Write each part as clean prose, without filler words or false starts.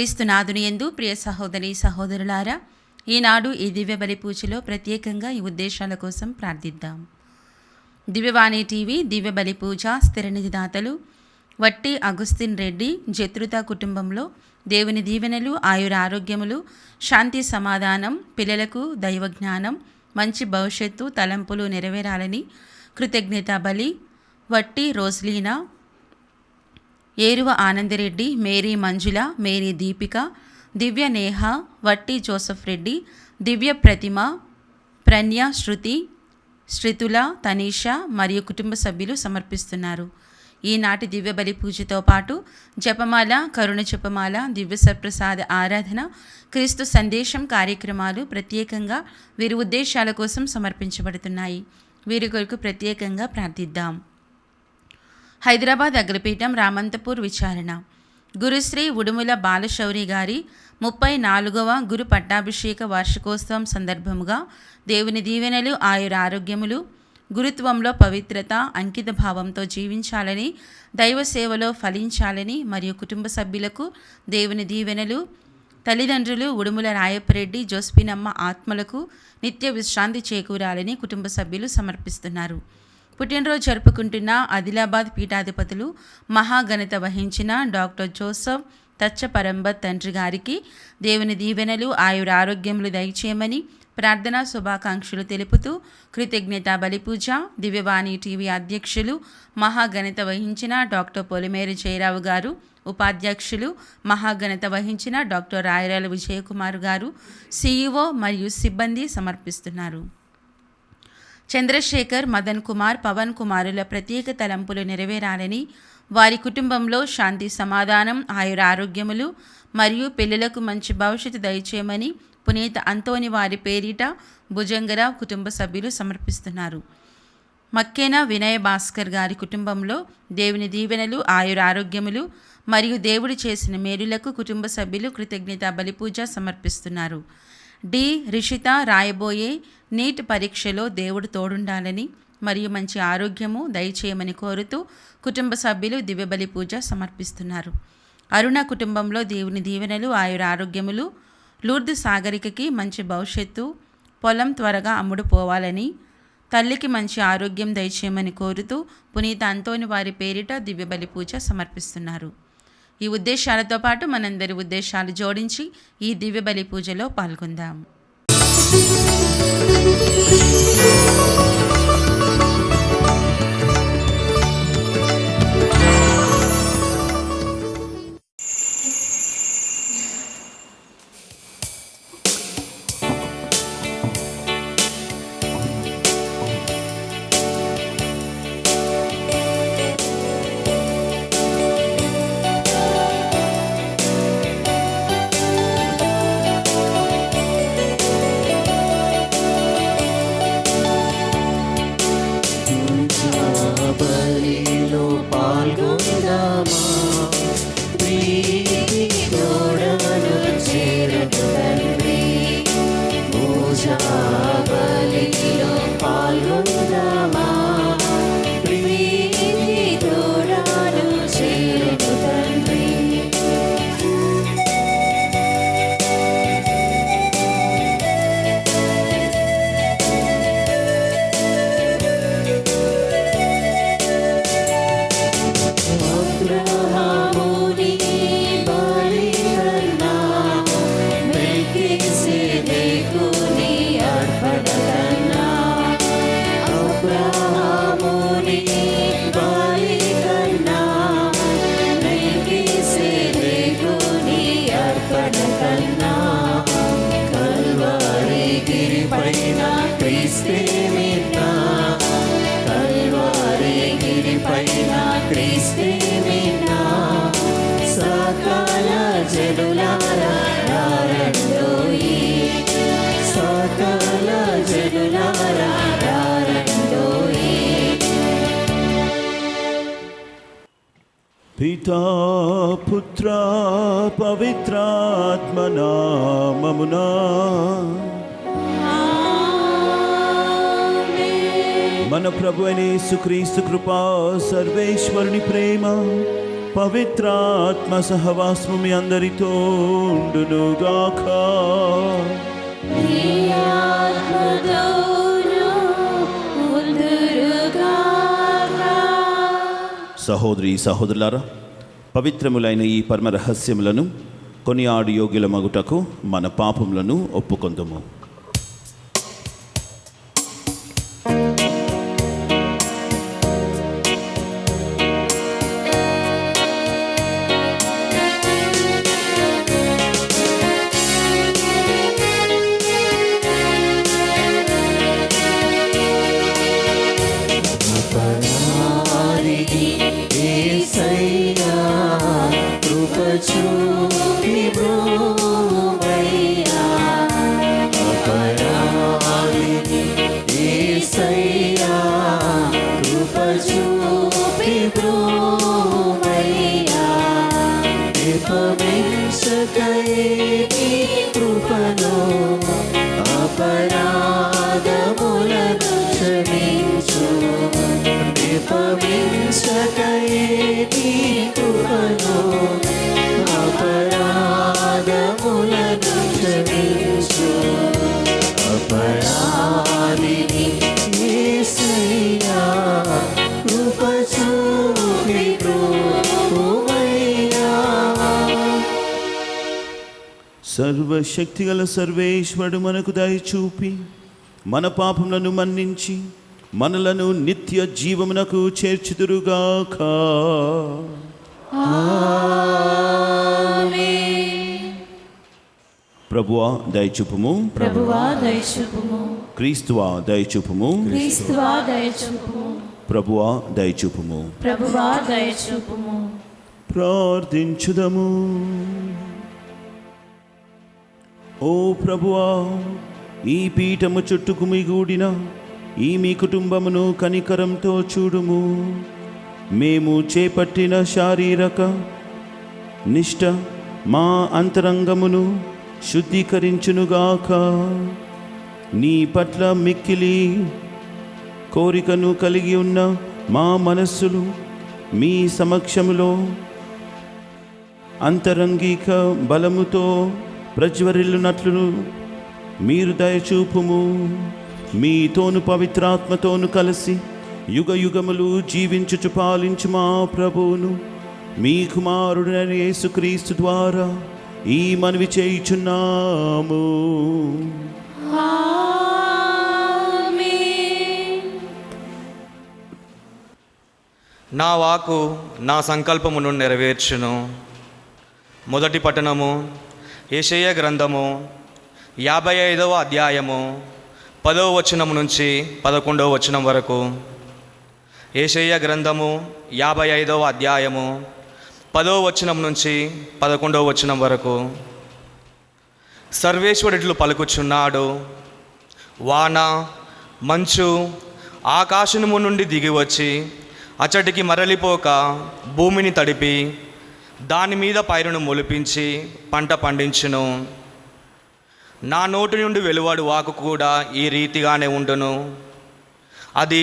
క్రీస్తునాథుని యందు ప్రియ సహోదరి సహోదరులారా, ఈనాడు ఈ దివ్య బలి పూజలో ప్రత్యేకంగా ఈ ఉద్దేశాల కోసం ప్రార్థిద్దాం. దివ్యవాణి టీవీ దివ్య బలి పూజ స్థిర నిధిదాతలు వట్టి అగుస్తిన్ రెడ్డి జత్రుత కుటుంబంలో దేవుని దీవెనలు, ఆయుర ఆరోగ్యములు, శాంతి సమాధానం, పిల్లలకు దైవజ్ఞానం, మంచి భవిష్యత్తు తలంపులు నెరవేరాలని కృతజ్ఞత బలి వట్టి రోస్లీనా, ఏరువ ఆనందరెడ్డి, మేరీ మంజుల, మేరీ దీపిక, దివ్య నేహ, వట్టి జోసఫ్ రెడ్డి, దివ్య ప్రతిమ, ప్రజ్ఞ, శృతి, శ్రితుల, తనీష మరియు కుటుంబ సభ్యులు సమర్పిస్తున్నారు. ఈనాటి దివ్య బలి పూజతో పాటు జపమాల, కరుణ జపమాల, దివ్య సప్రసాద ఆరాధన, క్రీస్తు సందేశం కార్యక్రమాలు ప్రత్యేకంగా వీరి ఉద్దేశాల కోసం సమర్పించబడుతున్నాయి. వీరి కొరకు ప్రత్యేకంగా ప్రార్థిద్దాం. హైదరాబాద్ అగ్రపీఠం రామంతపూర్ విచారణ గురుశ్రీ ఉడుముల బాలశౌరి గారి 34వ గురు పట్టాభిషేక వార్షికోత్సవం సందర్భముగా దేవుని దీవెనలు, ఆయుర ఆరోగ్యములు, గురుత్వంలో పవిత్రత, అంకిత భావంతో జీవించాలని, దైవ సేవలో ఫలించాలని మరియు కుటుంబ సభ్యులకు దేవుని దీవెనలు, తల్లిదండ్రులు ఉడుముల రాయపరెడ్డి, జోస్పినమ్మ ఆత్మలకు నిత్య విశ్రాంతి చేకూరాలని కుటుంబ సభ్యులు సమర్పిస్తున్నారు. పుట్టినరోజు జరుపుకుంటున్న ఆదిలాబాద్ పీఠాధిపతులు మహాఘనత వహించిన డాక్టర్ జోసఫ్ తచ్చపరంబత్ తండ్రి గారికి దేవుని దీవెనలు, ఆయుర ఆరోగ్యములు దయచేయమని ప్రార్థనా శుభాకాంక్షలు తెలుపుతూ కృతజ్ఞత బలిపూజ దివ్యవాణి టీవీ అధ్యక్షులు మహాఘనత వహించిన డాక్టర్ పొలిమేరు జయరావు గారు, ఉపాధ్యక్షులు మహాఘనత వహించిన డాక్టర్ రాయరాల విజయకుమార్ గారు, సిఇఓ మరియు సిబ్బంది సమర్పిస్తున్నారు. చంద్రశేఖర్, మదన్ కుమార్, పవన్ కుమారుల ప్రత్యేక తలంపులు నెరవేరాలని, వారి కుటుంబంలో శాంతి సమాధానం, ఆయుర ఆరోగ్యములు మరియు పిల్లలకు మంచి భవిష్యత్తు దయచేయమని పునీత అంతోని వారి పేరిట భుజంగరావు కుటుంబ సభ్యులు సమర్పిస్తున్నారు. మక్కేనా వినయ భాస్కర్ గారి కుటుంబంలో దేవుని దీవెనలు, ఆయుర ఆరోగ్యములు మరియు దేవుడు చేసిన మేలులకు కుటుంబ సభ్యులు కృతజ్ఞత బలిపూజ సమర్పిస్తున్నారు. డి రిషిత రాయబోయే నీట్ పరీక్షలో దేవుడు తోడుండాలని మరియు మంచి ఆరోగ్యము దయచేయమని కోరుతూ కుటుంబ సభ్యులు దివ్యబలి పూజ సమర్పిస్తున్నారు. అరుణ కుటుంబంలో దేవుని దీవెనలు, ఆయుర ఆరోగ్యములు, లూర్దు సాగరికకి మంచి భవిష్యత్తు, పొలం త్వరగా అమ్ముడు పోవాలని, తల్లికి మంచి ఆరోగ్యం దయచేయమని కోరుతూ పునీత అంతోని వారి పేరిట దివ్యబలి పూజ సమర్పిస్తున్నారు. ఈ ఉద్దేశాలతో పాటు మనందరి ఉద్దేశాలు జోడించి ఈ దివ్య బలి పూజలో పాల్గొందాం. పితా పుత్ర పవిత్రాత్మ నామమునా మన ప్రభు అయిన యేసుక్రీస్తు కృపా, సర్వేశ్వరుని ప్రేమ, పవిత్రాత్మ సహవాసము మీ అందరితో ఉండునుగాక. సహోదరి సహోదరులారా, పవిత్రములైన ఈ పరమ రహస్యములను కొనియాడు యోగ్యుల మగుటకు మన పాపములను ఒప్పుకొందుము. సర్వశక్తిగల సర్వేశ్వరుడు మనకు దయచూపి మన పాపములను మన్నించి మనలను నిత్య జీవమునకు చేర్చుదురుగాక. ప్రభువా దయచూపుము, ప్రభువా దయచూపుము, క్రీస్తువా దయచూపుము, క్రీస్తువా దయచూపుము, ప్రభువా దయచూపుము, ప్రభువా దయచూపుము. ప్రార్థించుదము. ఓ ప్రభువా, ఈ పీఠము చుట్టూ మిగూడిన ఈ మీ కుటుంబమును కనికరంతో చూడుము. మేము చేపట్టిన శారీరక నిష్ట మా అంతరంగమును శుద్ధీకరించునుగాక. నీ పట్ల మిక్కిలి కోరికను కలిగి ఉన్న మా మనస్సులు మీ సమక్షములో అంతరంగిక బలముతో ప్రజ్వరిల్లునట్లు మీరు దయచూపుము. మీతోను పవిత్రాత్మతోను కలిసి యుగ యుగములు జీవించుచు పాలించు మా ప్రభువును మీ కుమారుడైన యేసుక్రీస్తు ద్వారా ఈ మనవి చేయుచున్నాము. నా వాకు నా సంకల్పమును నెరవేర్చును. మొదటి పట్టణము యెషయా గ్రంథము 55వ అధ్యాయము 10వ వచనం నుంచి 11వ వచనం వరకు. యెషయా గ్రంథము 55వ అధ్యాయము 10వ వచనం నుంచి 11వ వచనం వరకు. సర్వేశ్వరుడు పలుకుచున్నాడు, వాన మంచు ఆకాశము నుండి దిగివచ్చి అచ్చటికి మరలిపోక భూమిని తడిపి దాని మీద పైరును మొలిపించి పంట పండించును. నా నోటి నుండి వెలువడు వాకు కూడా ఈ రీతిగానే ఉండును. అది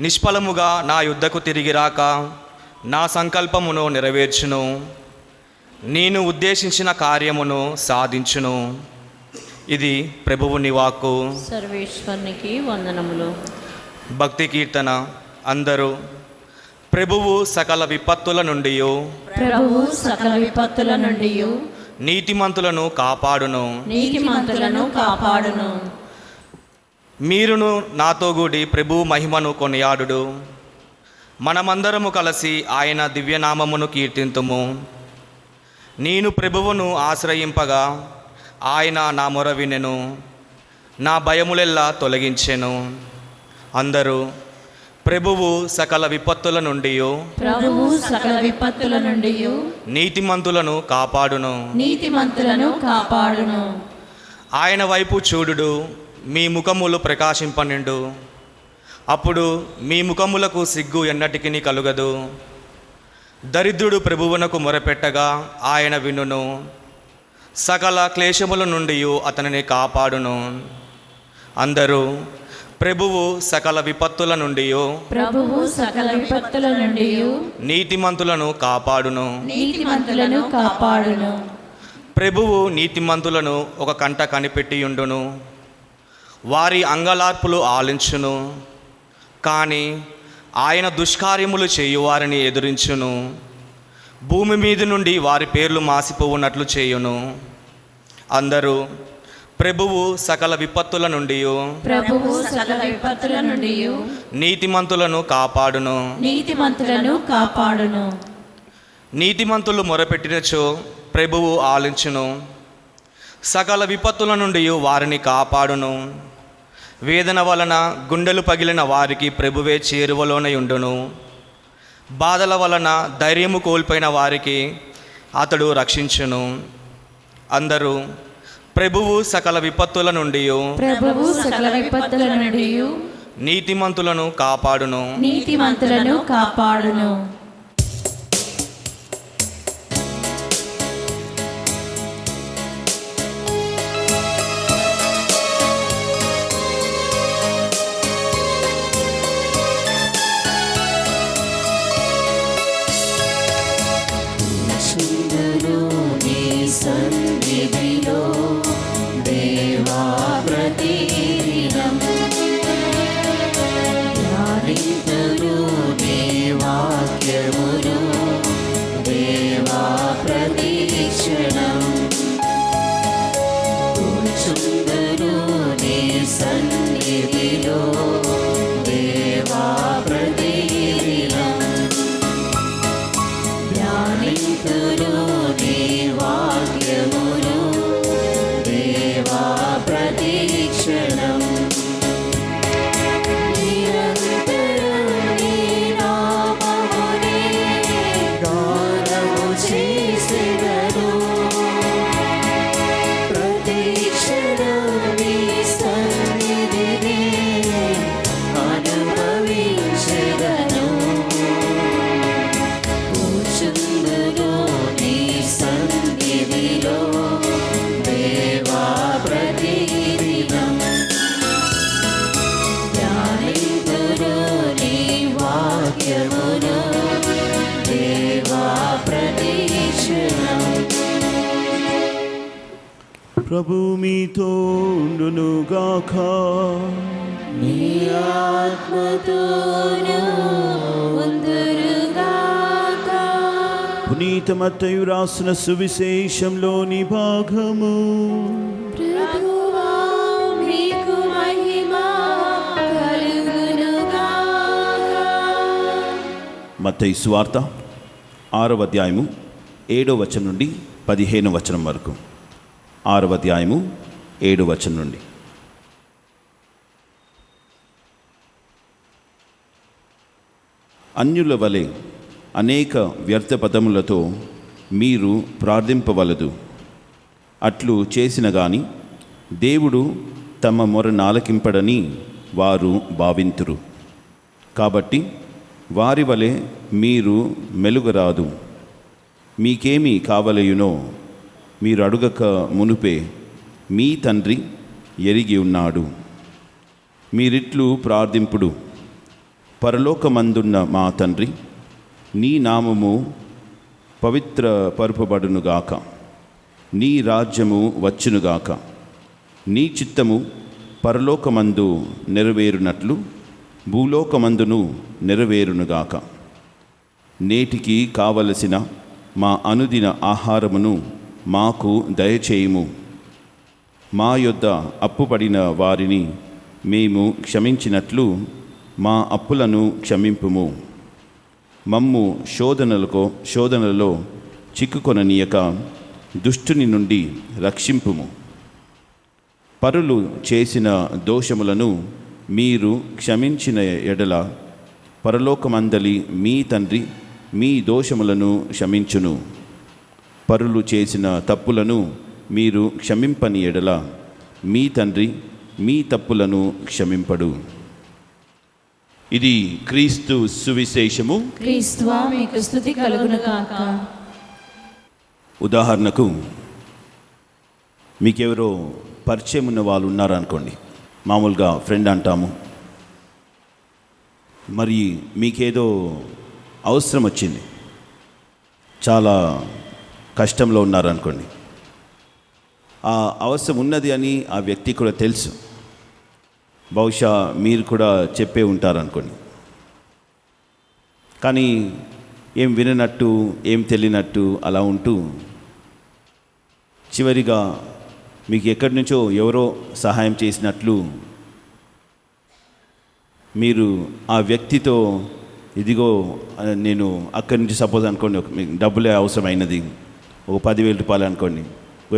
నిష్ఫలముగా నా యుద్ధకు తిరిగి రాక నా సంకల్పమును నెరవేర్చును. నేను ఉద్దేశించిన కార్యమును సాధించును. ఇది ప్రభువుని వాక్కు. సర్వేశ్వరునికి వందనములు. భక్తి కీర్తన. అందరూ ప్రభువు సకల విపత్తుల నుండి, ప్రభువు సకల విపత్తుల నుండి నీతిమంతులను కాపాడును, నీతిమంతులను కాపాడును. మీరును నాతో కూడి ప్రభువు మహిమను కొనియాడుడు. మనమందరము కలిసి ఆయన దివ్యనామమును కీర్తింతుము. నేను ప్రభువును ఆశ్రయింపగా ఆయన నా మొర వినెను, నా భయములెల్లా తొలగించెను. అందరూ ప్రభువు సకల విపత్తుల నుండి, ప్రభువు సకల విపత్తుల నుండి నీతిమంతులను కాపాడును, నీతిమంతులను కాపాడును. ఆయన వైపు చూడుడు, మీ ముఖములు ప్రకాశింపనిండు. అప్పుడు మీ ముఖములకు సిగ్గు ఎన్నటికి కలుగదు. దరిద్రుడు ప్రభువునకు మొరపెట్టగా ఆయన వినును, సకల క్లేశముల నుండి అతనిని కాపాడును. అందరూ ప్రభువు సకల విపత్తుల నుండి ప్రభువు సకల విపత్తుల నుండి నీతిమంతులను కాపాడును. నీతిమంతులను కాపాడును. ప్రభువు నీతిమంతులను ఒక కంట కనిపెట్టియుండును, వారి అంగలార్పులు ఆలించును. కానీ ఆయన దుష్కార్యములు చేయువారిని ఎదురించును, భూమి మీద నుండి వారి పేర్లు మాసిపోవునట్లు చేయును. అందరూ ప్రభువు సకల విపత్తుల నుండి ప్రభువు సకల విపత్తుల నుండి నీతిమంతులను కాపాడును. నీతిమంతులను కాపాడును. నీతిమంతులు మొరపెట్టినచో ప్రభువు ఆలించును, సకల విపత్తుల నుండి వారిని కాపాడును. వేదన వలన గుండెలు పగిలిన వారికి ప్రభువే చేరువలోనే ఉండును. బాధల వలన ధైర్యము కోల్పోయిన వారికి అతడు రక్షించును. అందరూ ప్రభువు సకల విపత్తుల నుండి ప్రభువు సకల విపత్తుల నుండి నీతిమంతులను కాపాడును. నీతిమంతులను కాపాడును. సన్నిధిలో దేవా ప్రతిదినం ధ్యానింతును నీ వాక్యమును దేవా ప్రతిక్షణం కూర్చుందును నీ సన్నిధిలో దేవా ప్రతిదినం ధ్యానింతును నీ వాక్యమును దేవా ప్రతిక్షణం నిరంతరం నీ నామమునే గానము చేసెదను ప్రతిక్షణం నీ సన్నిధినే అనుభవించెదను కూర్చుందును నీ సన్నిధిలో దేవా ప్రతిదినం ధ్యానింతును నీ వాక్యమును దేవా ప్రతిక్షణం ప్రభు మీతో ఉండునుగాక. నీ ఆత్మతోను ఉందురుగాక. పునీత మత్తయి రాసిన సువిశేషంలోని భాగము. ప్రభువా మీకు మహిమ కలుగునుగాక. మత్తయి సువార్త 6వ అధ్యాయము 7వ వచనం నుండి 15వ వచనం వరకు. 6వ అధ్యాయము 7వ వచనం నుండి. అన్యుల వలె అనేక వ్యర్థ పదములతో మీరు ప్రార్థింపవలదు. అట్లు చేసిన గాని దేవుడు తమ మొర నాలకింపడని వారు భావింతురు. కాబట్టి వారి వలె మీరు మెలుగరాదు. మీకేమి కావలయునో మీరు అడుగక మునుపే మీ తండ్రి ఎరిగి ఉన్నాడు. మీరిట్లు ప్రార్థింపుడు: పరలోకమందున్న మా తండ్రి, నీ నామము పవిత్రపరపబడునుగాక. నీ రాజ్యము వచ్చునుగాక. నీ చిత్తము పరలోకమందు నెరవేరునట్లు భూలోకమందును నెరవేరునుగాక. నేటికి కావలసిన మా అనుదిన ఆహారమును మాకు దయచేయుము. మా యొద్ద అప్పుపడిన వారిని మేము క్షమించినట్లు మా అప్పులను క్షమింపుము. మమ్ము శోధనలలో చిక్కుకొననీయక దుష్టుని నుండి రక్షింపుము. పరులు చేసిన దోషములను మీరు క్షమించిన ఎడల పరలోకమందలి మీ తండ్రి మీ దోషములను క్షమించును. పరులు చేసిన తప్పులను మీరు క్షమింపని ఎడల మీ తండ్రి మీ తప్పులను క్షమింపడు. ఇది క్రీస్తు సువిశేషము. క్రీస్తువా మీకు స్తుతి కలుగునుగాక. ఉదాహరణకు మీకెవరో పరిచయం ఉన్న వాళ్ళు ఉన్నారనుకోండి. మామూలుగా ఫ్రెండ్ అంటాము, మరి మీకేదో అవసరం వచ్చింది, చాలా కష్టంలో ఉన్నారనుకోండి. ఆ అవసరం ఉన్నది అని ఆ వ్యక్తి కూడా తెలుసు, బహుశా మీరు కూడా చెప్పే ఉంటారనుకోండి. కానీ ఏం విననట్టు, ఏం తెలియనట్టు అలా ఉంటూ చివరిగా మీకు ఎక్కడి నుంచో ఎవరో సహాయం చేసినట్లు మీరు ఆ వ్యక్తితో, ఇదిగో నేను అక్కడి నుంచి సపోజ్ అనుకోండి, మీకు డబ్బులే అవసరమైనది, ఒక 10,000 రూపాయలు అనుకోండి.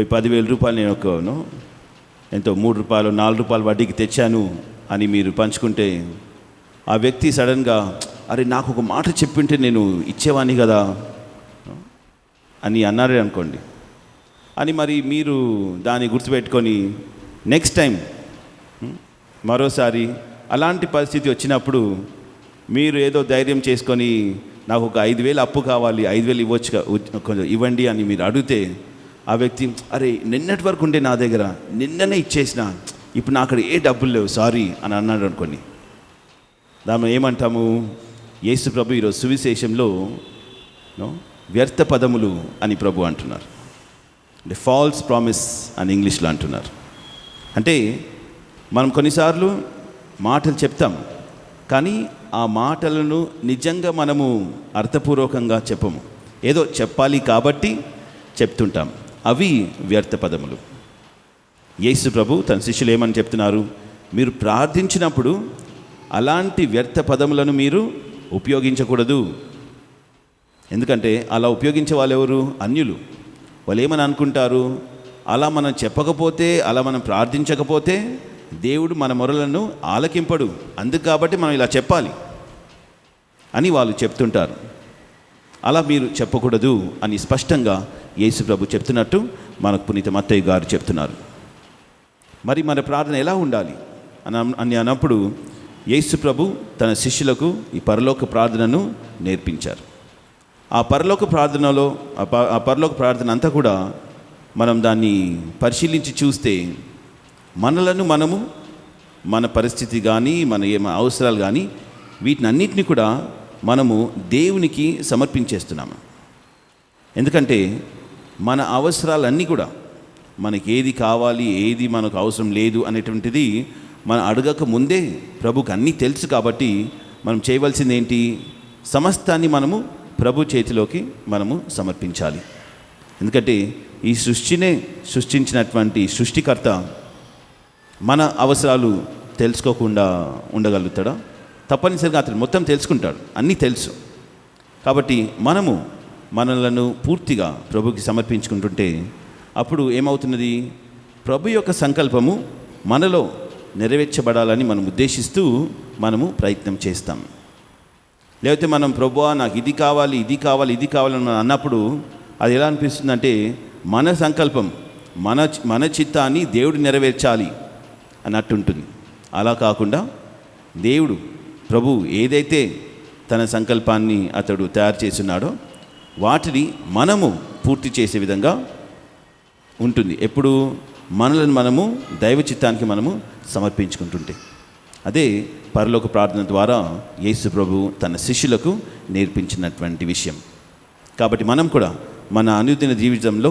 ఈ 10,000 రూపాయలు నేను ఎంతో 3 రూపాయలు 4 రూపాయలు వడ్డీకి తెచ్చాను అని మీరు పంచుకుంటే, ఆ వ్యక్తి సడన్గా, అరే నాకు ఒక మాట చెప్పింటే నేను ఇచ్చేవాని కదా అని అన్నారే అనుకోండి. అని మరి మీరు దాన్ని గుర్తుపెట్టుకొని నెక్స్ట్ టైం మరోసారి అలాంటి పరిస్థితి వచ్చినప్పుడు మీరు ఏదో ధైర్యం చేసుకొని, నాకు ఒక 5,000 అప్పు కావాలి, 5,000 కొంచెం ఇవ్వండి అని మీరు అడిగితే, ఆ వ్యక్తి, అరే నిన్నటి వరకు ఉండే నా దగ్గర, నిన్ననే ఇచ్చేసిన, ఇప్పుడు నా అక్కడ ఏ డబ్బులు లేవు, సారీ అని అన్నాడు అనుకోండి. దాన్ని ఏమంటాము? యేసు ప్రభు ఈరోజు సువిశేషంలో వ్యర్థ పదములు అని ప్రభు అంటున్నారు. అంటే ఫాల్స్ ప్రామిస్ అని ఇంగ్లీష్లో అంటున్నారు. అంటే మనం కొన్నిసార్లు మాటలు చెప్తాం, కానీ ఆ మాటలను నిజంగా మనము అర్థపూర్వకంగా చెప్పము, ఏదో చెప్పాలి కాబట్టి చెప్తుంటాం. అవి వ్యర్థ పదములు. యేసు ప్రభు తన శిష్యులు ఏమని చెప్తున్నారు? మీరు ప్రార్థించినప్పుడు అలాంటి వ్యర్థ పదములను మీరు ఉపయోగించకూడదు. ఎందుకంటే అలా ఉపయోగించే వాళ్ళు ఎవరు? అన్యులు. వాళ్ళు ఏమని అనుకుంటారు? అలా మనం చెప్పకపోతే, అలా మనం ప్రార్థించకపోతే దేవుడు మన మొరలను ఆలకింపడు, అందుకు కాబట్టి మనం ఇలా చెప్పాలి అని వాళ్ళు చెప్తుంటారు. అలా మీరు చెప్పకూడదు అని స్పష్టంగా యేసు ప్రభు చెప్తున్నట్టు మనకు పునీత మత్తయి గారు చెప్తున్నారు. మరి మన ప్రార్థన ఎలా ఉండాలి అని అన్నప్పుడు యేసు ప్రభు తన శిష్యులకు ఈ పరలోక ప్రార్థనను నేర్పించారు. ఆ పరలోక ప్రార్థనలో, ఆ పరలోక ప్రార్థన అంతా కూడా మనం దాన్ని పరిశీలించి చూస్తే, మనలను మనము, మన పరిస్థితి కానీ, మన అవసరాలు కానీ, వీటిని అన్నిటినీ కూడా మనము దేవునికి సమర్పించేస్తున్నాము. ఎందుకంటే మన అవసరాలన్నీ కూడా, మనకి ఏది కావాలి, ఏది మనకు అవసరం లేదు అనేటువంటిది మనం అడగక ముందే ప్రభుకి అన్నీ తెలుసు. కాబట్టి మనం చేయవలసింది ఏంటి? సమస్తాన్ని మనము ప్రభు చేతిలోకి మనము సమర్పించాలి. ఎందుకంటే ఈ సృష్టినే సృష్టించినటువంటి సృష్టికర్త మన అవసరాలు తెలుసుకోకుండా ఉండగలుగుతాడా? తప్పనిసరిగా అతను మొత్తం తెలుసుకుంటాడు, అన్నీ తెలుసు. కాబట్టి మనము మనలను పూర్తిగా ప్రభుకి సమర్పించుకుంటుంటే అప్పుడు ఏమవుతున్నది? ప్రభు యొక్క సంకల్పము మనలో నెరవేర్చబడాలని మనం ఉద్దేశిస్తూ మనము ప్రయత్నం చేస్తాం. లేకపోతే మనం ప్రభువా నాకు ఇది కావాలి, ఇది కావాలి, ఇది కావాలని అన్నప్పుడు అది ఎలా అనిపిస్తుందంటే, మన సంకల్పం, మన చిత్తాన్ని దేవుడు నెరవేర్చాలి అన్నట్టుంటుంది. అలా కాకుండా దేవుడు, ప్రభు ఏదైతే తన సంకల్పాన్ని అతడు తయారు చేస్తున్నాడో వాటిని మనము పూర్తి చేసే విధంగా ఉంటుంది. ఎప్పుడు? మనలను మనము దైవ చిత్తానికి మనము సమర్పించుకుంటుంటే. అదే పరలోక ప్రార్థన ద్వారా యేసు ప్రభు తన శిష్యులకు నేర్పించినటువంటి విషయం. కాబట్టి మనం కూడా మన అనుదిన జీవితంలో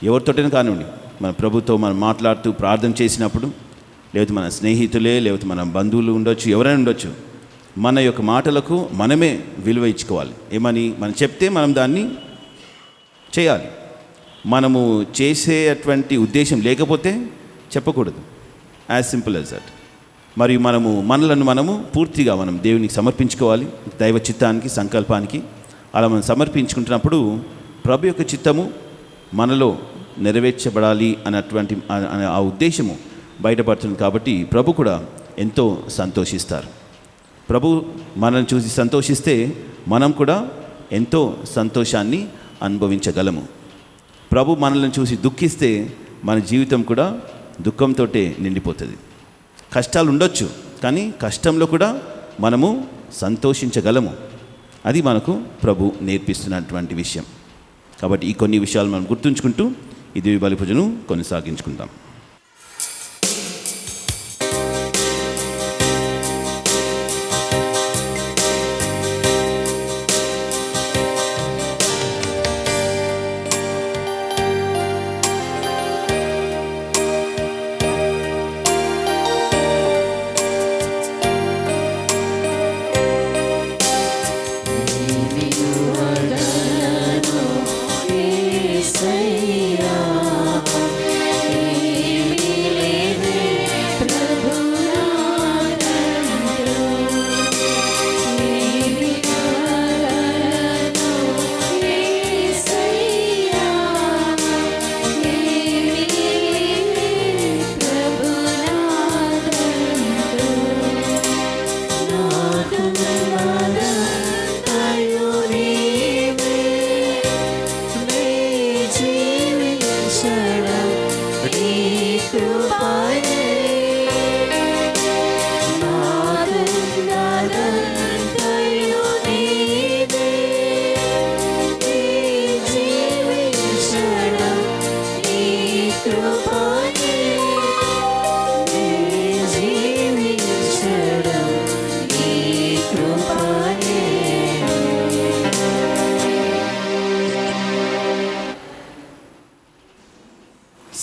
ఎవరితోటైనా కానివ్వండి, మన ప్రభుతో మనం మాట్లాడుతూ ప్రార్థన చేసినప్పుడు, లేకపోతే మన స్నేహితులే, లేకపోతే మన బంధువులు ఉండొచ్చు, ఎవరైనా ఉండొచ్చు, మన యొక్క మాటలకు మనమే విలువ ఇచ్చుకోవాలి. ఏమని? మనం చెప్తే మనం దాన్ని చేయాలి. మనము చేసేటువంటి ఉద్దేశం లేకపోతే చెప్పకూడదు. As simple as that. మరియు మనలను మనము పూర్తిగా మనం దేవునికి సమర్పించుకోవాలి, దైవ చిత్తానికి, సంకల్పానికి. అలా మనం సమర్పించుకుంటున్నప్పుడు ప్రభు యొక్క చిత్తము మనలో నెరవేర్చబడాలి అన్నటువంటి ఆ ఉద్దేశము బయటపడుతుంది. కాబట్టి ప్రభు కూడా ఎంతో సంతోషిస్తారు. ప్రభు మనల్ని చూసి సంతోషిస్తే మనం కూడా ఎంతో సంతోషాన్ని అనుభవించగలము. ప్రభు మనల్ని చూసి దుఃఖిస్తే మన జీవితం కూడా దుఃఖంతో నిండిపోతుంది. కష్టాలు ఉండొచ్చు, కానీ కష్టంలో కూడా మనము సంతోషించగలము. అది మనకు ప్రభు నేర్పిస్తున్నటువంటి విషయం. కాబట్టి ఈ కొన్ని విషయాలు మనం గుర్తుంచుకుంటూ ఈ దివ్య బలి పూజను కొనసాగించుకుందాం.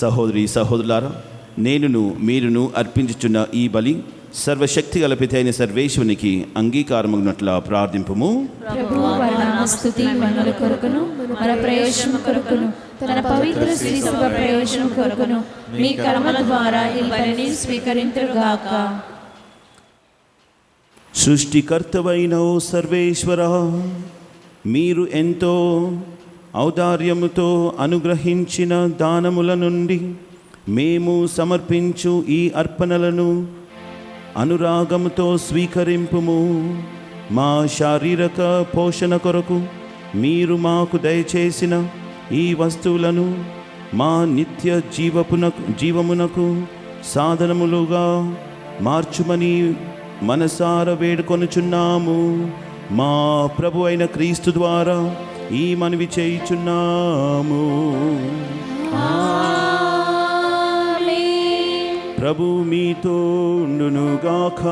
సహోదరి సహోదరులారా, నేనును మీరును అర్పించుచున్న ఈ బలి సర్వశక్తి గల పిత అయిన సర్వేశ్వరునికి అంగీకారమగినట్ల ప్రార్థింపుము. ప్రభువు వారి నామస్తుతి మహిమల కొరకును మన ప్రయోజనం కొరకును తన పవిత్ర శ్రీ సభ ప్రయోజనం కొరకును మీ కర్మల ద్వారా ఈ పనిని స్వీకరింతురుగాక. సృష్టికర్తవైన ఓ సర్వేశ్వర, మీరు ఎంతో ఔదార్యముతో అనుగ్రహించిన దానముల నుండి మేము సమర్పించు ఈ అర్పణలను అనురాగముతో స్వీకరింపుము. మా శారీరక పోషణ కొరకు మీరు మాకు దయచేసిన ఈ వస్తువులను మా నిత్య జీవమునకు సాధనములుగా మార్చుమని మనసార వేడుకొనుచున్నాము. మా ప్రభు అయిన క్రీస్తు ద్వారా ఈ మనవి చేయుచున్నాము. ప్రభు మీతో ఉండునుగాక.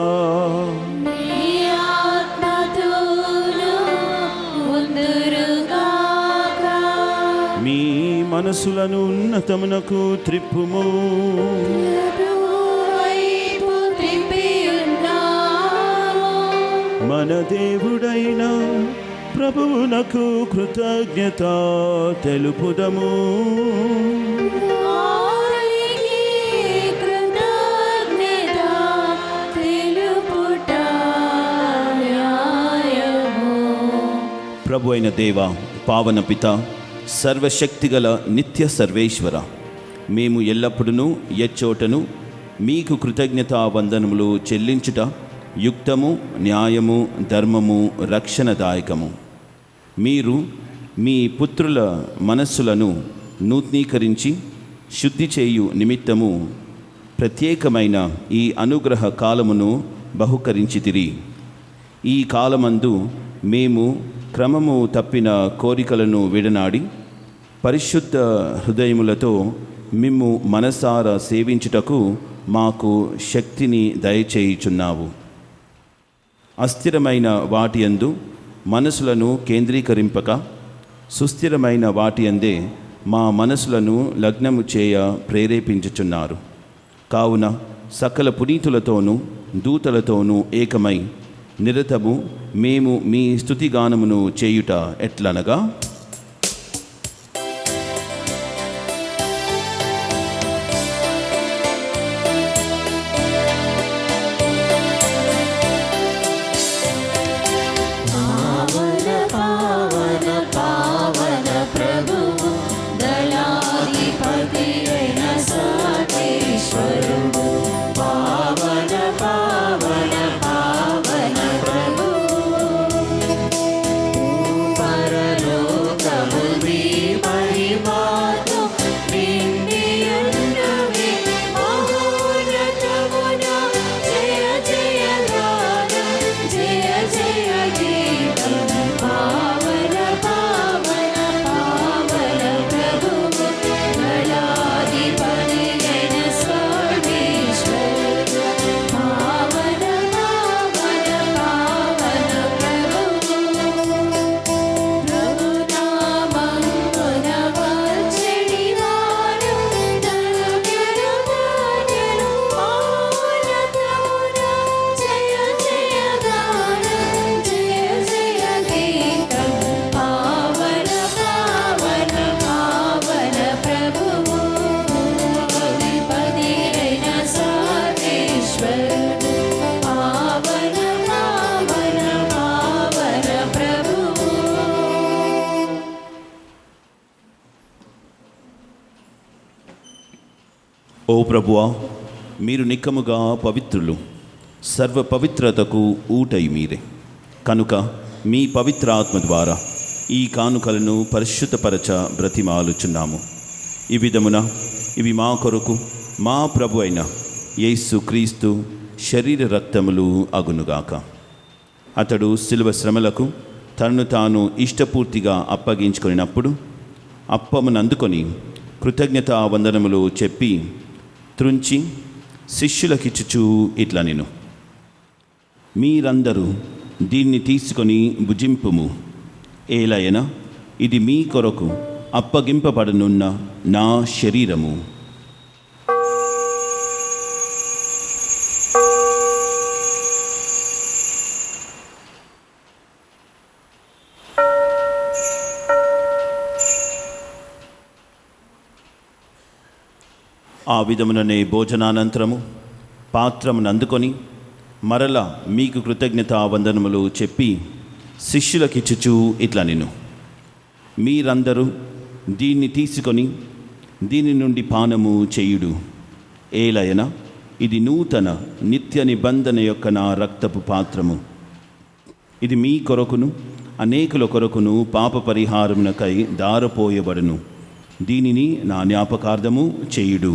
మీ మనసులను ఉన్నతమునకు త్రిప్పుము. మన దేవుడైన ప్రభువునకు కృతజ్ఞత తెలుపుదము. ప్రభు అయిన దేవ, పావన పిత, సర్వశక్తిగల నిత్య సర్వేశ్వర, మేము ఎల్లప్పుడూ ఎచ్చోటను మీకు కృతజ్ఞతా వందనములు చెల్లించుట యుక్తము, న్యాయము, ధర్మము, రక్షణదాయకము. మీరు మీ పుత్రుల మనస్సులను నూతనీకరించి శుద్ధి చేయు నిమిత్తము ప్రత్యేకమైన ఈ అనుగ్రహ కాలమును బహుకరించితిరి. ఈ కాలమందు మేము క్రమము తప్పిన కోరికలను విడనాడి పరిశుద్ధ హృదయములతో మిమ్ము మనసారా సేవించుటకు మాకు శక్తిని దయచేయుచున్నావు. అస్థిరమైన వాటి యందు మనసులను కేంద్రీకరింపక సుస్థిరమైన వాటి యందే మా మనసులను లగ్నము చేయ ప్రేరేపించుచున్నారు. కావున సకల పునీతులతోనూ దూతలతోనూ ఏకమై నిరతము మేము మీ స్తుతిగానమును చేయుట ఎట్లనగా, ఓ ప్రభువా, మీరు నిక్కముగా పవిత్రులు, సర్వ పవిత్రతకు ఊటై మీరే. కనుక మీ పవిత్ర ఆత్మ ద్వారా ఈ కానుకలను పరిశుద్ధపరచ బ్రతిమాలుచున్నాము. ఈ విధమున ఇవి మా కొరకు మా ప్రభు అయిన యేసు క్రీస్తు శరీర రక్తములు అగునుగాక. అతడు శిలువ శ్రమలకు తనను తాను ఇష్టపూర్తిగా అప్పగించుకొనినప్పుడు అప్పమునందుకొని కృతజ్ఞతా వందనములు చెప్పి త్రుంచి శిష్యులకిచ్చుచూ ఇట్లా నేను, మీరందరూ దీన్ని తీసుకొని భుజింపుము. ఏలయన ఇది మీ కొరకు అప్పగింపబడనున్న నా శరీరము. ఆ విధముననే భోజనానంతరము పాత్రమును అందుకొని మరల మీకు కృతజ్ఞతావందనములు చెప్పి శిష్యులకిచ్చుచూ ఇట్లా నేను, మీరందరూ దీన్ని తీసుకొని దీని నుండి పానము చేయుడు. ఏలయన ఇది నూతన నిత్య నిబంధన యొక్క నా రక్తపు పాత్రము. ఇది మీ కొరకును అనేకుల కొరకును పాప పరిహారమునకై దారపోయబడును. దీనిని నా జ్ఞాపకార్థము చేయుడు.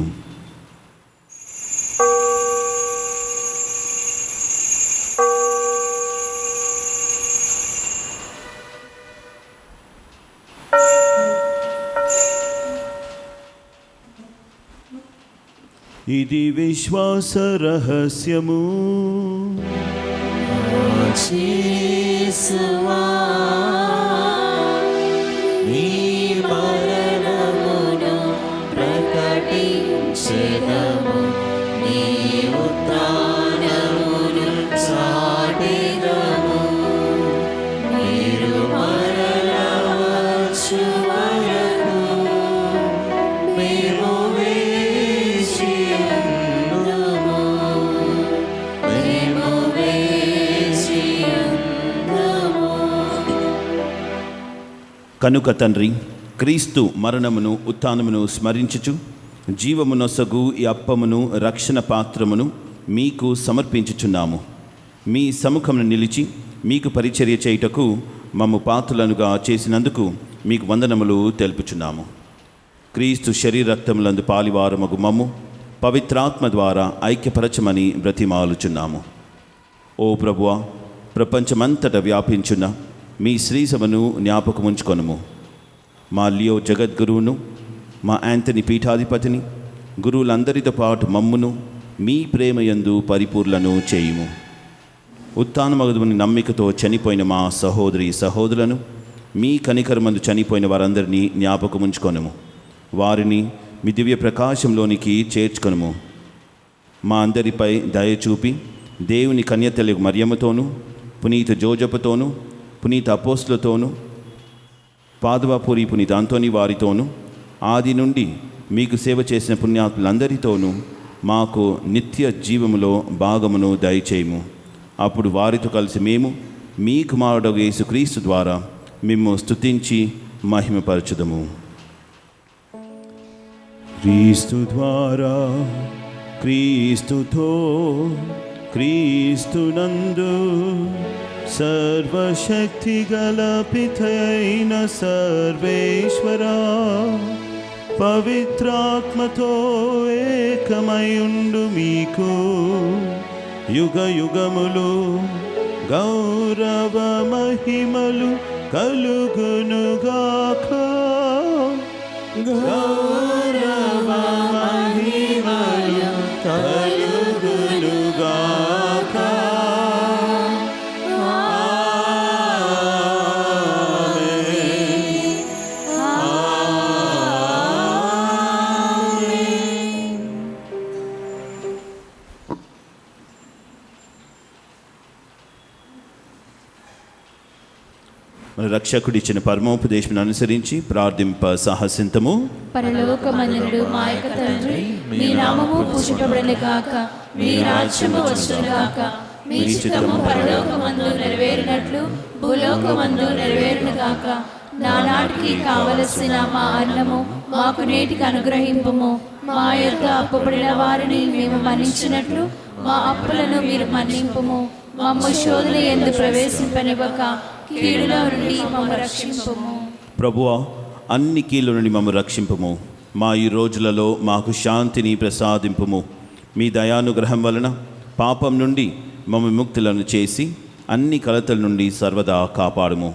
ఇది విశ్వాస రహస్యము. యేసువా నీ మరణమును ప్రకటించెదము, నీ ఉత్థానమును చాటెదము. మీరు మరల వచ్చు వరకు మేము వేచి ఉందుము, మేము వేచి ఉందుము. కనుక తండ్రి, క్రీస్తు మరణమును ఉత్థానమును స్మరించుచు జీవమునొసగు ఈ అప్పమును రక్షణ పాత్రమును మీకు సమర్పించుచున్నాము. మీ సముఖమును నిలిచి మీకు పరిచర్య చేయుటకు మమ్ము పాత్రలనుగా చేసినందుకు మీకు వందనములు తెలుపుచున్నాము. క్రీస్తు శరీర రక్తములందు పాలివారమగు మమ్ము పవిత్రాత్మ ద్వారా ఐక్యపరచమని బ్రతిమాలుచున్నాము. ఓ ప్రభువా, ప్రపంచమంతటా వ్యాపించున్న మీ శ్రీసభను జ్ఞాపకముంచుకొనుము. మా లియో జగద్గురువును, మా యాంథనీ పీఠాధిపతిని, గురువులందరితో పాటు మమ్మును మీ ప్రేమయందు పరిపూర్ణను చేయుము. ఉత్థానమగుదుని నమ్మికతో చనిపోయిన మా సహోదరి సహోదరులను, మీ కనికరమందు చనిపోయిన వారందరినీ జ్ఞాపకముంచుకొనుము. వారిని మీ దివ్య ప్రకాశంలోనికి చేర్చుకొనుము. మా అందరిపై దయ చూపి దేవుని కన్యతల్లి మరియమ్మతోనూ, పునీత జోజపుతోనూ, పునీత అపోస్తులతోనూ, పాదువాపూరి పునీత అంతోని వారితోనూ, ఆది నుండి మీకు సేవ చేసిన పుణ్యాత్ములందరితోనూ మాకు నిత్య జీవములో భాగమును దయచేయము. అప్పుడు వారితో కలిసి మేము మీ కుమారుడు యేసుక్రీస్తు ద్వారా మేము స్తుతించి మహిమపరచుదము. క్రీస్తు ద్వారా, క్రీస్తుతో, క్రీస్తునందు సర్వశక్తి గల పితయైన సర్వేశ్వరా, పవిత్రాత్మతో ఏకమయుండు మీకు యుగ యుగములు గౌరవ మహిమలు కలుగునుగాక. గౌరవ మహిమలు కలుగునుగాక. మన రక్షకుడిచ్చిన పరమోపదేశం అనుసరించి ప్రార్థింప సాహసింతము. పరలోకమందుడు మా యొక్క తండ్రి, మీ నామము పూజింపబడును గాక, మీ రాజ్యము వచ్చును గాక, మీ చిత్తము పరలోకమందు నెరవేరినట్లు భూలోకమందు నెరవేరును గాక. నానాటికి కావలసిన మా అన్నము మాకు నేటికి అనుగ్రహింపుము. మా యొక్క అప్పుబడిన వారిని మేము మన్నించినట్లు మా అప్పులను మీరు మన్నింపుము. మమ్ము శోధన యందు ప్రవేశింపనివ్వక కీడులో నుండి మమ్ము రక్షింపుము. ప్రభువా, అన్ని కీళ్ళ నుండి మమ్ము రక్షింపుము. మా ఈ రోజులలో మాకు శాంతిని ప్రసాదింపుము. మీ దయానుగ్రహం వలన పాపం నుండి మమ్మ ముక్తులను చేసి అన్ని కలతల నుండి సర్వదా కాపాడుము.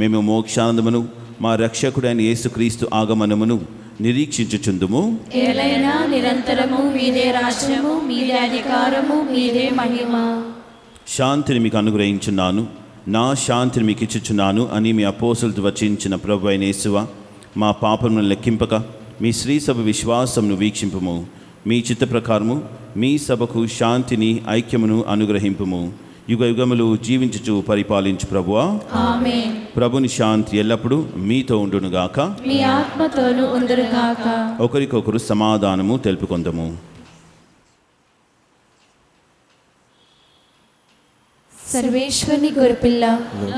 మేము మోక్షానందమును మా రక్షకుడైన యేసుక్రీస్తు ఆగమనమును నిరీక్షించుచుందుము. ఏలైనా నిరంతరము మీదే రాజ్యము, మీదే అధికారము, మీదే మహిమ. శాంతిని మీకు అనుగ్రహించున్నాను, నా శాంతిని మీకు ఇచ్చుచున్నాను అని మీ అపోస్తలుతో వచించిన ప్రభు అయిన యేసువా, మా పాపములను లెక్కింపక మీ శ్రీ సభ విశ్వాసమును వీక్షింపుము. మీ చిత్త ప్రకారము మీ సభకు శాంతిని ఐక్యమును అనుగ్రహింపుము. యుగ యుగములు జీవించుచు పరిపాలించు ప్రభువా. ఆమేన్. ప్రభుని శాంతి ఎల్లప్పుడూ మీతో ఉండునుగాక. మీ ఆత్మతోను ఉందురుగాక. ఒకరికొకరు సమాధానము తెలుపుకొందము. సర్వేశ్వరుని గొర్రెపిల్ల,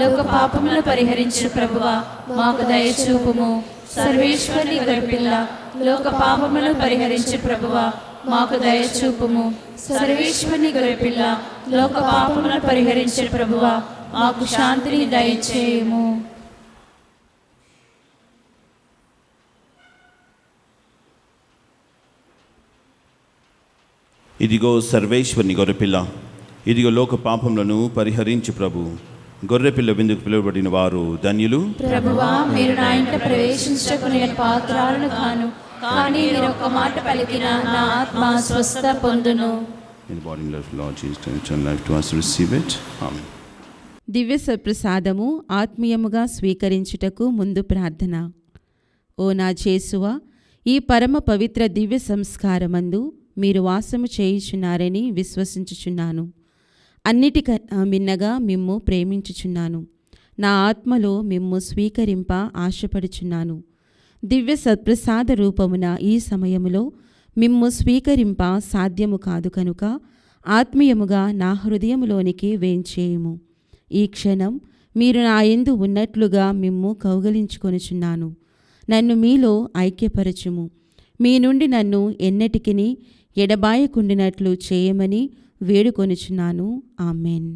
లోక పాపములను పరిహరించు ప్రభువా, మాకు దయచూపుము. సర్వేశ్వరుని గొర్రెపిల్ల, లోక పాపములను పరిహరించు ప్రభువా, మాకు దయచూపుము. సర్వేశ్వరుని గొర్రెపిల్ల, లోక పాపములను పరిహరించు ప్రభువా, మాకు శాంతిని దయచేయము. ఇదిగో సర్వేశ్వరుని గొర్రెపిల్ల, ఇదిగో లోక పాపములను పరిహరించు ప్రభు. గొర్రెపిల్ల విందుకు పిలువబడిన వారు ధన్యులు. ప్రభువా, మీరు నా ఇంట ప్రవేశించకు నేను పాత్రాలను కాను, కానీ మీరు ఒక్క మాట పలికిన నా ఆత్మ స్వస్థ పొందును. In the body and blood of Lord Jesus, eternal life to us, receive it. Amen. దివ్య సప్రసాదము ఆత్మీయముగా స్వీకరించుటకు ముందు ప్రార్థన. ఓ నా యేసువా, ఈ పరమ పవిత్ర దివ్య సంస్కారమందు మీరు వాసము చేయుచున్నారని విశ్వసించుచున్నాను. అన్నిటికన్నా మిన్నగా మిమ్ము ప్రేమించుచున్నాను. నా ఆత్మలో మిమ్ము స్వీకరింప ఆశపడుచున్నాను. దివ్య సత్ప్రసాద రూపమున ఈ సమయములో మిమ్ము స్వీకరింప సాధ్యము కాదు కనుక ఆత్మీయముగా నా హృదయములోనికి వేంచేయుము. ఈ క్షణం మీరు నా యందు ఉన్నట్లుగా మిమ్ము కౌగలించుకొనుచున్నాను. నన్ను మీలో ఐక్యపరచుము. మీ నుండి నన్ను ఎన్నటికిని ఎడబాయకుండినట్లు చేయమని వేడుకొనుచున్నాను. ఆమెన్.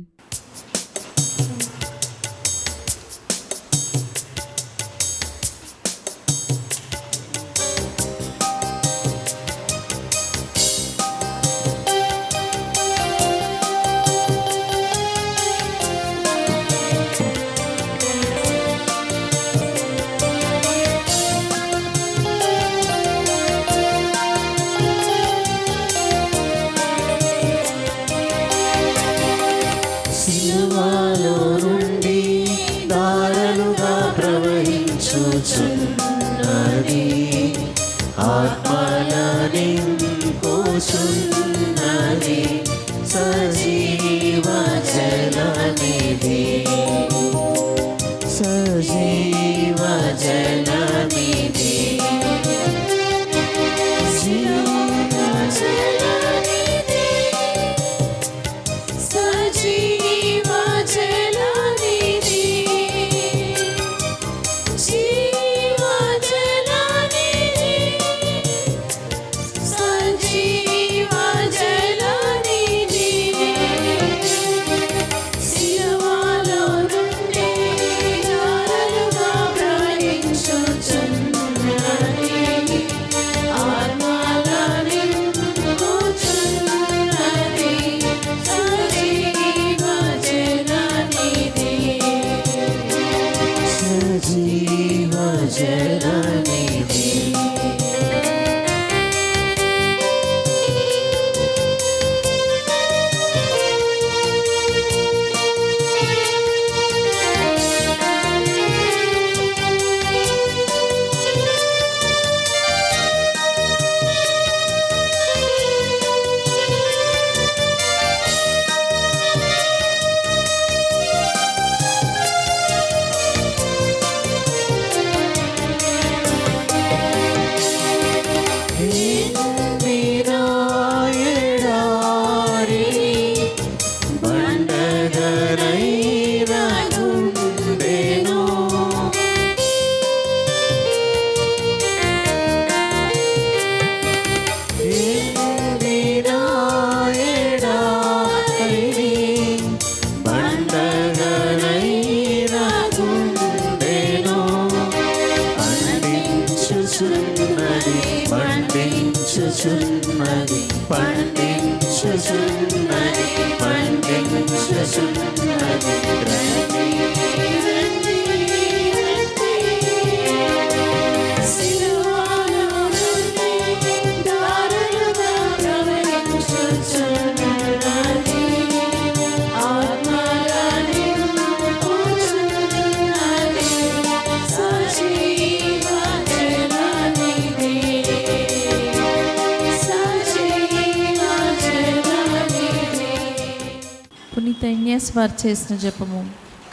పునీత ఇన్యాస్ వారు చేసిన జపము.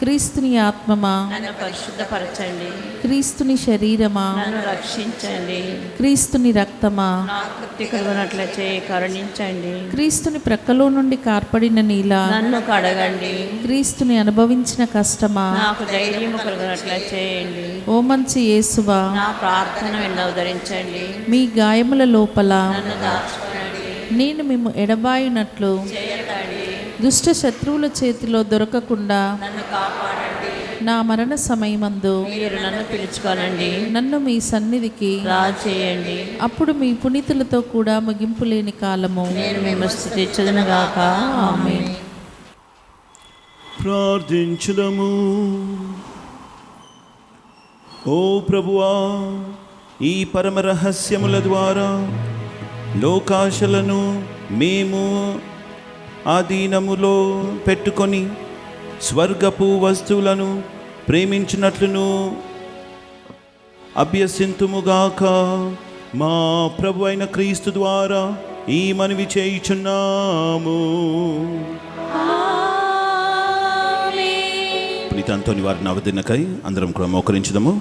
క్రీస్తుని ఆత్మమా, నన్ను పరిశుద్ధపరచండి. క్రీస్తుని శరీరమా, నన్ను రక్షించండి. క్రీస్తుని రక్తమా, నా తృప్తి కలుగునట్ల చేయి కరుణించండి. క్రీస్తుని ప్రక్కలో నుండి కార్పడిన నీల, నన్ను కడగండి. క్రీస్తుని అనుభవించిన కష్టమా, నాకు ధైర్యం కలుగునట్ల చేయండి. ఓ మంచి యేసువా, నా ప్రార్థన విన్నవదరించండి. మీ గాయముల లోపల నన్ను దాచుకోనండి. నేను మేము ఎడబాయినట్లు చేయకండి. దుష్ట శత్రువుల చేతిలో దొరకకుండా నన్ను కాపాడండి. నా మరణ సమయమందు మీరు నన్ను పిలుచుకోనండి. నన్ను మీ సన్నిధికి రా చేయండి. అప్పుడు మీ పునీతులతో కూడా ముగింపు లేని కాలము నేను మేము స్తుతించుదునుగాక. ఆమేన్. ప్రార్థించుదము. ఓ ప్రభువా, ఈ పరమ రహస్యముల ద్వారా లోకాశలను మేము ఆధీనములో పెట్టుకొని స్వర్గపు వస్తువులను ప్రేమించినట్లును అభ్యసింతుముగాక. మా ప్రభు అయిన క్రీస్తు ద్వారా ఈ మనవి చేయుచున్నాము. పునీత అంతోని వారి నవదినకై అందరం కూడా మోకరించుదాము.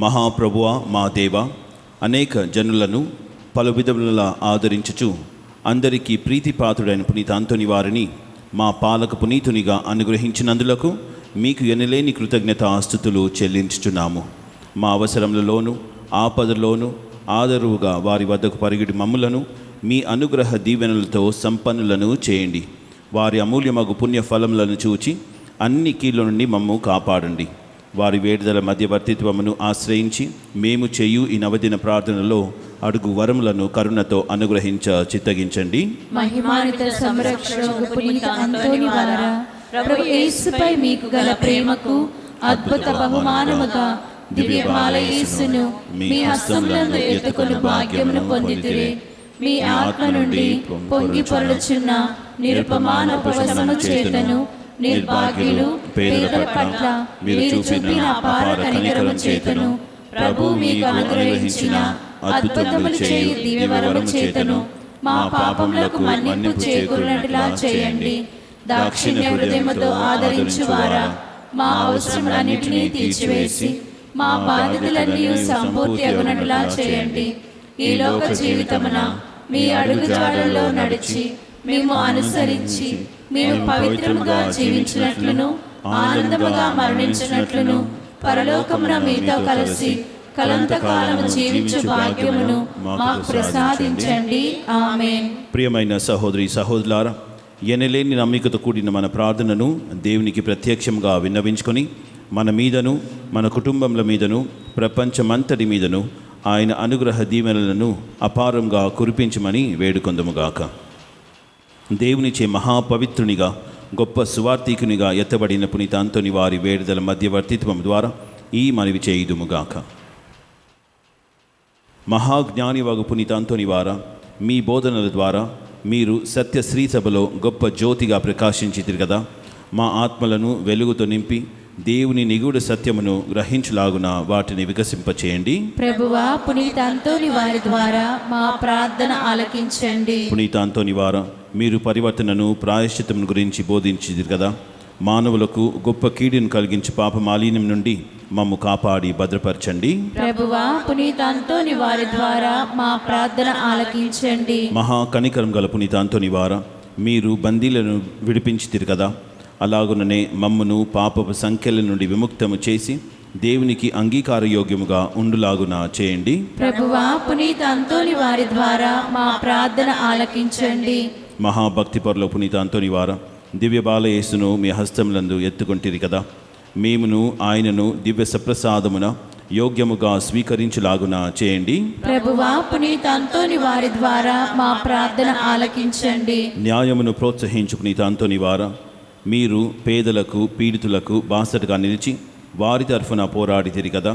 మహాప్రభువ, మా దేవ, అనేక జనులను పలు విధముల ఆదరించుచు అందరికీ ప్రీతిపాత్రుడైన పునీత అంతోని వారిని మా పాలక పునీతునిగా అనుగ్రహించినందులకు మీకు ఎనలేని కృతజ్ఞతాస్తుతులు చెల్లించుచున్నాము. మా అవసరములలోను ఆపదలోను ఆదరువుగా వారి వద్దకు పరిగిడి మమ్ములను మీ అనుగ్రహ దీవెనలతో సంపన్నులను చేయండి. వారి అమూల్యమగు పుణ్య ఫలములను చూచి అన్ని కీళ్ళ నుండి మమ్ము కాపాడండి. వారి వేడుదల మధ్యవర్తిత్వమును ఆశ్రయించి మేము చేయు ఈ నవదిన ప్రార్థనలో అడుగు వరములను కరుణతో అనుగ్రహించ చిత్తగించండి. మహిమానిత సంరక్షణకు పునీత అంతోని వారా, ప్రభు యేసుపై మీకు గల ప్రేమకు అద్భుత బహుమానముగా దివ్యమాల యేసును మీ హస్తములందు ఎత్తుకుని భాగ్యమును పొందితిరి. మీ ఆత్మ నుండి పొంగి పొరలుచున్న నిరుపమాన ఉపవసము చేతను నిర్భాగ్యులు పేదల పట్ల మీరు చూపిన అపార కనికరము చేతను ప్రభు మీకు అనుగ్రహించిన అద్భుతములు చేయు దివ్యవరము చేతను మా పాపములకు మన్నింపు చేకూరినట్లా చేయండి. దాక్షిణ్య హృదయముతో ఆదరించువారా, మా అవసరములన్నిటినీ తీర్చివేసి మా బాధ్యతలన్నీ సంపూర్తి అగునట్లా చేయండి. ఈ లోక జీవితమున మీ అడుగుజాడల్లో నడిచి మేము అనుసరించి మేము పవిత్రముగా జీవించినట్లును ఆనందముగా మరణించినట్లును పరలోకమున మీతో కలిసి కలంతకాలము జీవించు భాగ్యమును మాకు ప్రసాదించండి. ఆమేన్. ప్రియమైన సహోదరి సహోదరులారా, ఎనలేని నమ్మికతో కూడిన మన ప్రార్థనను దేవునికి ప్రత్యక్షంగా విన్నవించుకొని మన మీదను మన కుటుంబముల మీదను ప్రపంచమంతటి మీదను ఆయన అనుగ్రహ దీవెనలను అపారంగా కురిపించమని వేడుకొందుముగాక. దేవునిచే మహాపవిత్రునిగా గొప్ప సువార్థికునిగా ఎత్తబడిన పునీత అంతోని వారి వేడుదల మధ్యవర్తిత్వం ద్వారా ఈ మనవి చేయుదుముగాక. మహాజ్ఞాని వగు పునీత అంతోని వారా, మీ బోధనల ద్వారా మీరు సత్యశ్రీ సభలో గొప్ప జ్యోతిగా ప్రకాశించితిరి కదా. మా ఆత్మలను వెలుగుతో నింపి దేవుని నిగూఢ సత్యమును గ్రహించులాగున వాటిని వికసింపచేయండి. ప్రభువా, పునీత అంతోని వారి ద్వారా మా ప్రార్థన ఆలకించండి. పునీత అంతోని వారా, మీరు పరివర్తనను ప్రాయశ్చిత్తమును గురించి బోధించిదిరు కదా. మానవులకు గొప్ప కీడును కలిగించి పాపమాలిన్యం నుండి మమ్ము కాపాడి భద్రపరచండి. ప్రభువా, పునీత అంతోని వారి ద్వారా మా ప్రార్థన ఆలకించండి. మహా కనికరం గల పునీత అంతోని వారా, మీరు బందీలను విడిపించితిరు కదా. అలాగుననే మమ్మును పాపపు సంఖ్యల నుండి విముక్తము చేసి దేవునికి అంగీకారయోగ్యముగా ఉండులాగున చేయండి. ప్రభువా, పునీత అంతోని వారి ద్వారా మా ప్రార్థన ఆలకించండి. మహాభక్తిపరుల పునీత అంతోని వారా, దివ్య బాలయేసును మీ హస్తములందు ఎత్తుకొంటిరి కదా. మేమును ఆయనను దివ్య సప్రసాదమున యోగ్యముగా స్వీకరించులాగున చేయండి. ప్రభువా, పునీత అంతోని వారి ద్వారా మా ప్రార్థన ఆలకించండి. న్యాయమును ప్రోత్సహించు పునీత అంతోని వారా, మీరు పేదలకు పీడితులకు బాసటగా నిలిచి వారి తరఫున పోరాడితిరి కదా.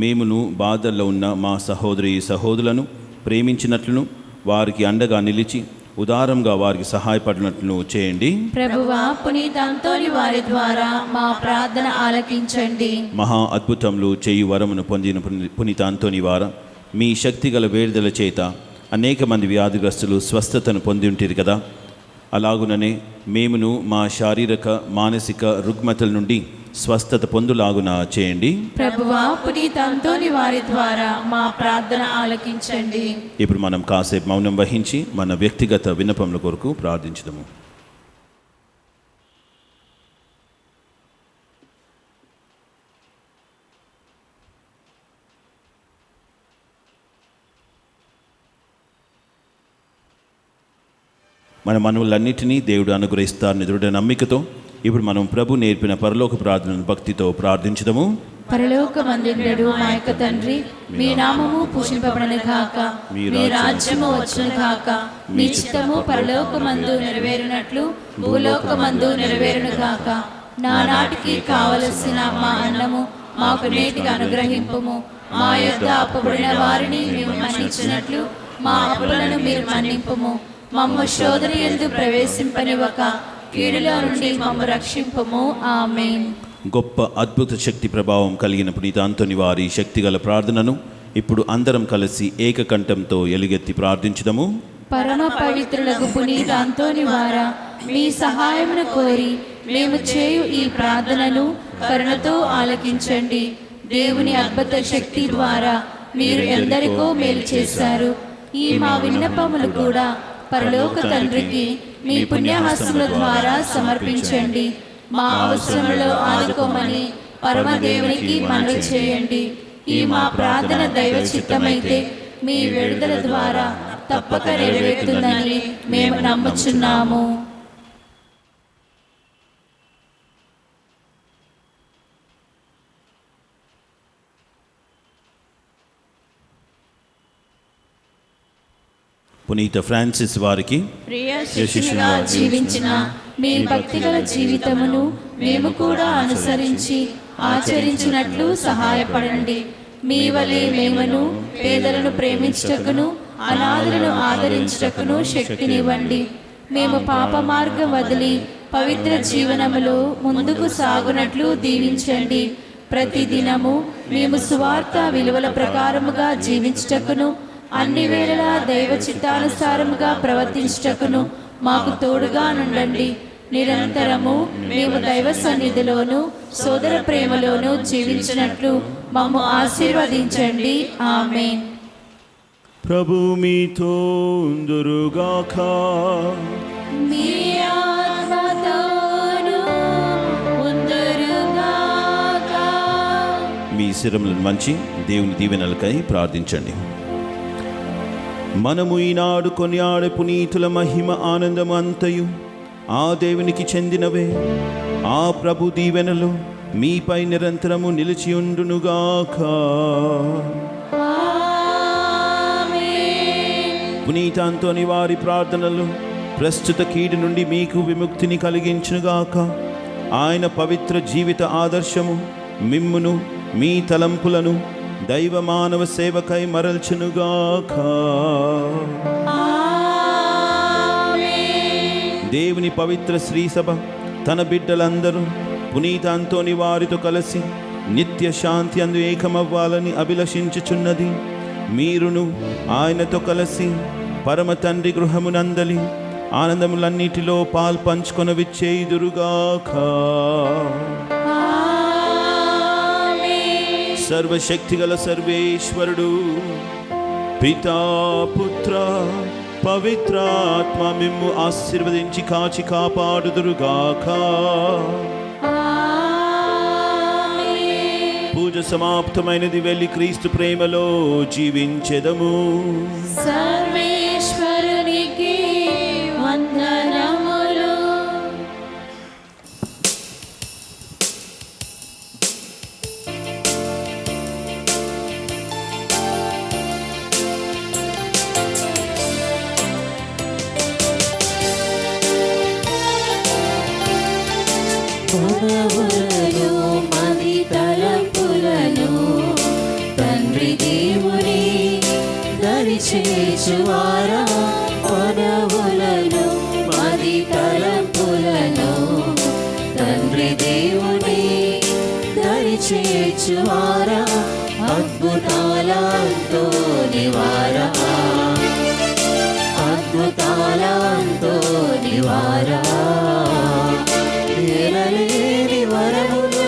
మేమును బాధల్లో ఉన్న మా సహోదరి సహోదరులను ప్రేమించినట్లును వారికి అండగా నిలిచి ఉదారంగా వారికి సహాయపడినట్లు చేయండి. ప్రభువా, పునీత అంతోని వారి ద్వారా మా ప్రార్థన ఆలకించండి. మహా అద్భుతములు చేయు వరమును పొందిన పునీత అంతోని వారా, మీ శక్తిగల వేడుదల చేత అనేక మంది వ్యాధిగ్రస్తులు స్వస్థతను పొంది ఉంటిరి కదా. అలాగుననే మేమును మా శారీరక మానసిక రుగ్మతల నుండి స్వస్థత పొందులాగున చేయండి. ప్రభువా, పునీత అంతోని వారి ద్వారా మా ప్రార్థన ఆలకించండి. ఇప్పుడు మనం కాసేపు మౌనం వహించి మన వ్యక్తిగత విన్నపముల కొరకు ప్రార్థించుదాము. మన మనవులన్నిటినీ దేవుడు అనుగ్రహిస్తారని దృఢ నమ్మికతో ఇప్పుడు మనం ప్రభు నేర్పిన పరలోక ప్రార్థనను భక్తితో ప్రార్థించుదాము. పరలోకమందుండు మా యొక్క తండ్రి, మీ నామము పూజింపబడను గాక, మీ రాజ్యము వచ్చును గాక, మీ చిత్తము పరలోకమందు నెరవేరునట్లు భూలోకమందు నెరవేరును గాక. నానాటికి కావలసిన మా అన్నము మాకు నేటికి అనుగ్రహింపుము. మా యొద్ద అప్పబడిన వారిని మేము మన్నించినట్లు మా అప్పులను మీరు మన్నింపుము. మమ్ము శోధన యందు ప్రవేశింపనివ్వక కీడులో నుండి మమ్ము రక్షింపుము. ఆమేన్. గొప్ప అద్భుత శక్తి ప్రభావం కలిగిన పునీత అంతోని వారి శక్తిగల ప్రార్థనను ఇప్పుడు అందరం కలిసి ఏకకంఠంతో ఎలుగెత్తి ప్రార్థించుదాము. పరమ పవిత్రులకు పునీత అంతోని వారా, మీ సహాయమును కోరి మేము చేయు ఈ ప్రార్థనను కరుణతో ఆలకించండి. దేవుని అద్భుత శక్తి ద్వారా మీరు ఎందరికో మేలు చేశారు. ఈ మా విన్నపములు కూడా పరలోక తండ్రికి మీ పుణ్యహస్తముల ద్వారా సమర్పించండి. మా అవసరములో ఆదుకోమని పరమదేవునికి మనవి చేయండి. ఈ మా ప్రార్థన దైవ చిత్తమైతే మీ విడుదల ద్వారా తప్పక నెరవేరుతుందని మేము నమ్ముచున్నాము. పునీత ఫ్రాన్సిస్ వారికి ప్రియ శిష్యునిగా జీవించిన మీ భక్తిగల జీవితమును మేము కూడా అనుసరించి ఆచరించినట్లు సహాయపడండి. మీ వలె మేమును పేదలను ప్రేమించుటకును అనాథలను ఆదరించుటకును శక్తినివ్వండి. మేము పాప మార్గం వదిలి పవిత్ర జీవనములో ముందుకు సాగునట్లు దీవించండి. ప్రతిదినము మేము సువార్త విలువల ప్రకారముగా జీవించుటకును అన్ని వేళలా దైవ చిత్తానుసారముగా ప్రవర్తించుటకును మాకు తోడుగా నుండండి. నిరంతరము మేము దైవ సన్నిధిలోను సోదర ప్రేమలోను జీవించినట్లు మమ్ము ఆశీర్వదించండి. ఆమేన్. ప్రభు మీతో ఉందురుగాక. మీ ఆత్మతోను ఉందురుగాక. మీ శిరములను మంచి దేవుని దీవెనలకై ప్రార్థించండి. మనము ఈనాడు కొనియాడే పునీతుల మహిమ ఆనందము అంతయు ఆ దేవునికి చెందినవే. ఆ ప్రభు దీవెనలు మీపై నిరంతరము నిలిచి ఉండునుగాక. పునీత అంతోని వారి ప్రార్థనలు ప్రస్తుత కీడు నుండి మీకు విముక్తిని కలిగించునుగాక. ఆయన పవిత్ర జీవిత ఆదర్శము మిమ్మును మీ తలంపులను దైవ మానవ సేవకై మరల్చునుగాక. దేవుని పవిత్ర శ్రీసభ తన బిడ్డలందరూ పునీత అంతోని వారితో కలిసి నిత్య శాంతి అందు ఏకమవ్వాలని అభిలషించుచున్నది. మీరును ఆయనతో కలిసి పరమ తండ్రి గృహమునందలి ఆనందములన్నిటిలో పాల్పంచుకొన విచ్చేయుదురుగాక. సర్వశక్తిగల సర్వేశ్వరుడు పితా పుత్ర పవిత్రాత్మ మిమ్ము ఆశీర్వదించి కాచి కాపాడుదురుగాక. పూజ సమాప్తమైనది. వెళ్ళి క్రీస్తు ప్రేమలో జీవించెదము. సర్వేశ్వరునికి వందనములు. మనవులను మది తలంపులను తండ్రి దేవుని దరిచేచువారా. మనవులను మది తలంపులను తండ్రి దేవుని దరిచేచువారా. అద్భుతాలతో నివారా, అద్భుతాలతో నివారా. ఎనలేని వరములు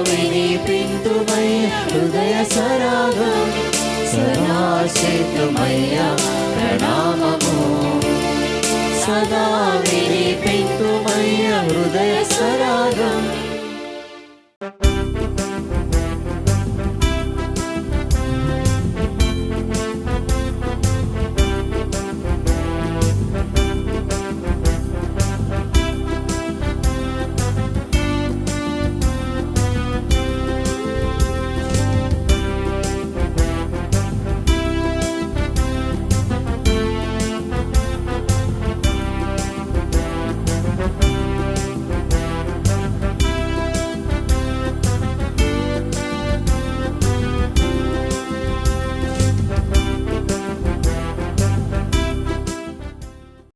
వినిపింతుమయ్య హృదయ సరాగం సదా చేతుమయ్య ప్రణామము సదా వినిపింతుమయ్య హృదయ సరాగం